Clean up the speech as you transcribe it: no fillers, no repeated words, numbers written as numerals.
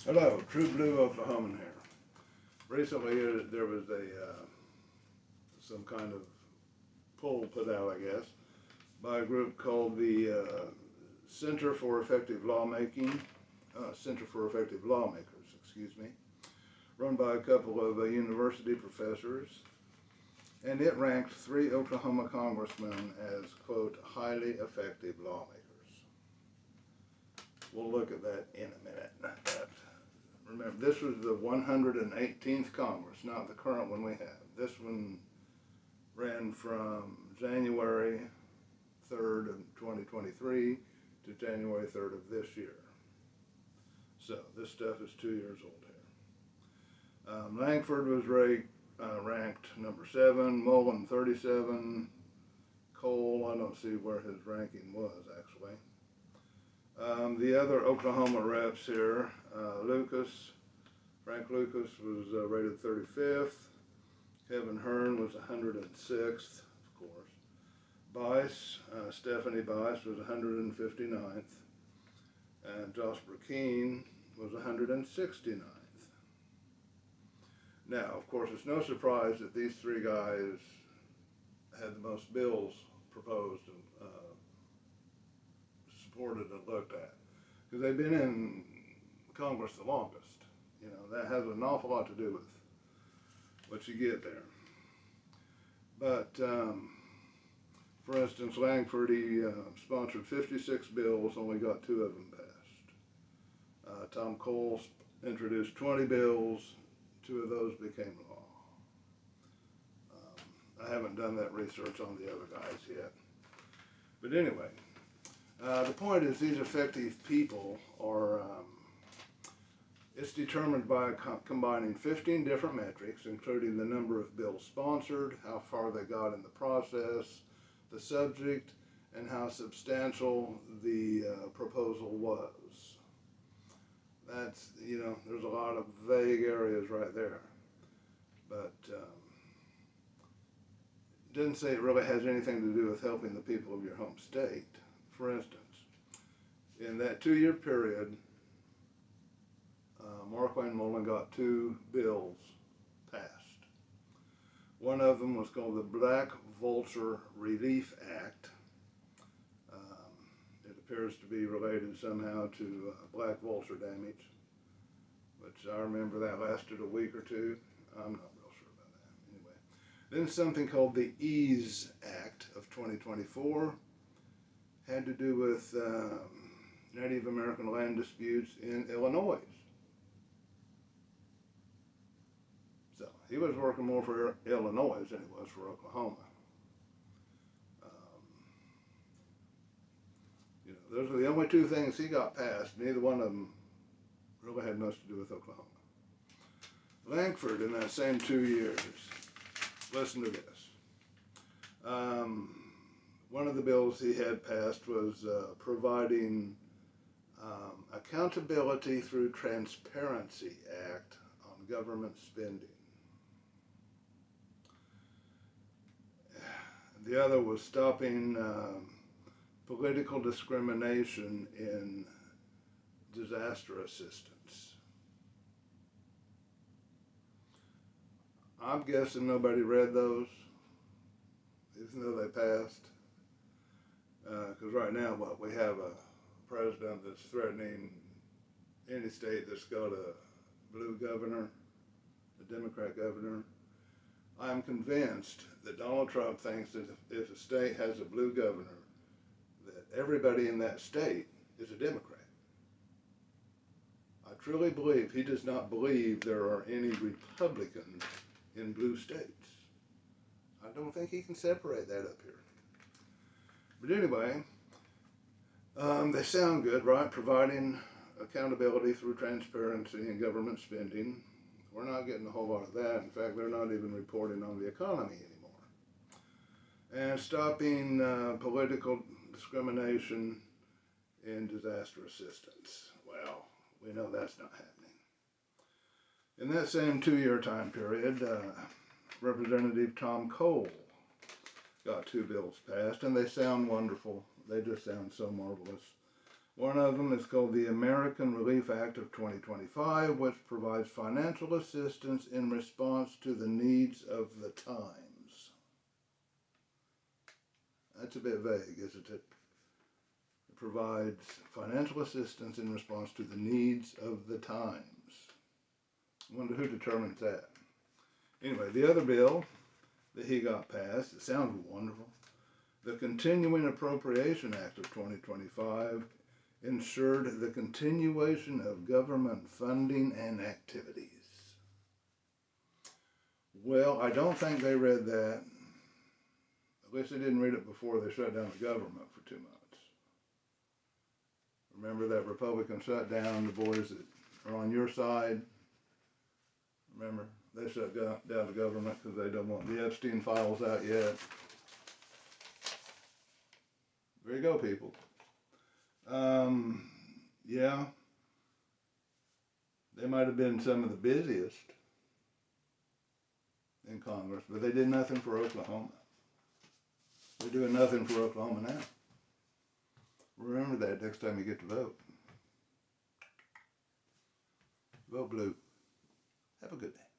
Hello, True Blue Oklahoman here. Recently, there was some kind of poll put out, I guess, by a group called the Center for Effective Lawmaking, Center for Effective Lawmakers, excuse me, run by a couple of university professors, and it ranked 3 Oklahoma congressmen as, quote, highly effective lawmakers. We'll look at that in a minute. Remember, this was the 118th Congress, not the current one we have. This one ran from January 3rd of 2023 to January 3rd of this year. So this stuff is 2 years old here. Langford was ranked number 7, Mullen 37, Cole, I don't see where his ranking was actually. The other Oklahoma reps here, Frank Lucas was rated 35th. Kevin Hearn was 106th, of course. Stephanie Bice was 159th. And Josh Burkeen was 169th. Now, of course, it's no surprise that these 3 guys had the most bills proposed and supported and looked at, because they've been in Congress the longest. You know, that has an awful lot to do with what you get there. But for instance, Langford, he sponsored 56 bills, only got 2 of them passed. Tom Cole introduced 20 bills, 2 of those became law. I haven't done that research on the other guys yet. But anyway, the point is, these effective people are, it's determined by combining 15 different metrics, including the number of bills sponsored, how far they got in the process, the subject, and how substantial the proposal was. That's, you know, there's a lot of vague areas right there. But it doesn't say it really has anything to do with helping the people of your home state. For instance, in that 2-year period, Mark Wayne Mullen got 2 bills passed. One of them was called the Black Vulture Relief Act. It appears to be related somehow to black vulture damage, which I remember that lasted a week or 2. I'm not real sure about that. Anyway, then something called the EASE Act of 2024 had to do with Native American land disputes in Illinois. So he was working more for Illinois than he was for Oklahoma. You know, those are the only 2 things he got passed. Neither one of them really had much to do with Oklahoma. Langford, in that same 2 years, listen to this. One of the bills he had passed was providing Accountability through Transparency Act on government spending. The other was stopping political discrimination in disaster assistance. I'm guessing nobody read those, even though they passed. Because right now, we have a president that's threatening any state that's got a blue governor, a Democrat governor. I'm convinced that Donald Trump thinks that if a state has a blue governor, that everybody in that state is a Democrat. I truly believe he does not believe there are any Republicans in blue states. I don't think he can separate that up here. But anyway, they sound good, right? Providing accountability through transparency in government spending. We're not getting a whole lot of that. In fact, they're not even reporting on the economy anymore. And stopping political discrimination in disaster assistance. Well, we know that's not happening. In that same 2-year time period, Representative Tom Cole got 2 bills passed, and they sound wonderful. They just sound so marvelous. One of them is called the American Relief Act of 2025, which provides financial assistance in response to the needs of the times. That's a bit vague, isn't it? It provides financial assistance in response to the needs of the times. I wonder who determines that. Anyway, the other bill that he got passed, it sounds wonderful. The Continuing Appropriation Act of 2025 ensured the continuation of government funding and activities. Well, I don't think they read that. At least they didn't read it before they shut down the government for 2 months. Remember that Republicans shut down the boys that are on your side? Remember? They shut down the government because they don't want the Epstein files out yet. There you go, people. Yeah, they might have been some of the busiest in Congress, but they did nothing for Oklahoma. They're doing nothing for Oklahoma now. Remember that next time you get to vote. Vote blue. Have a good day.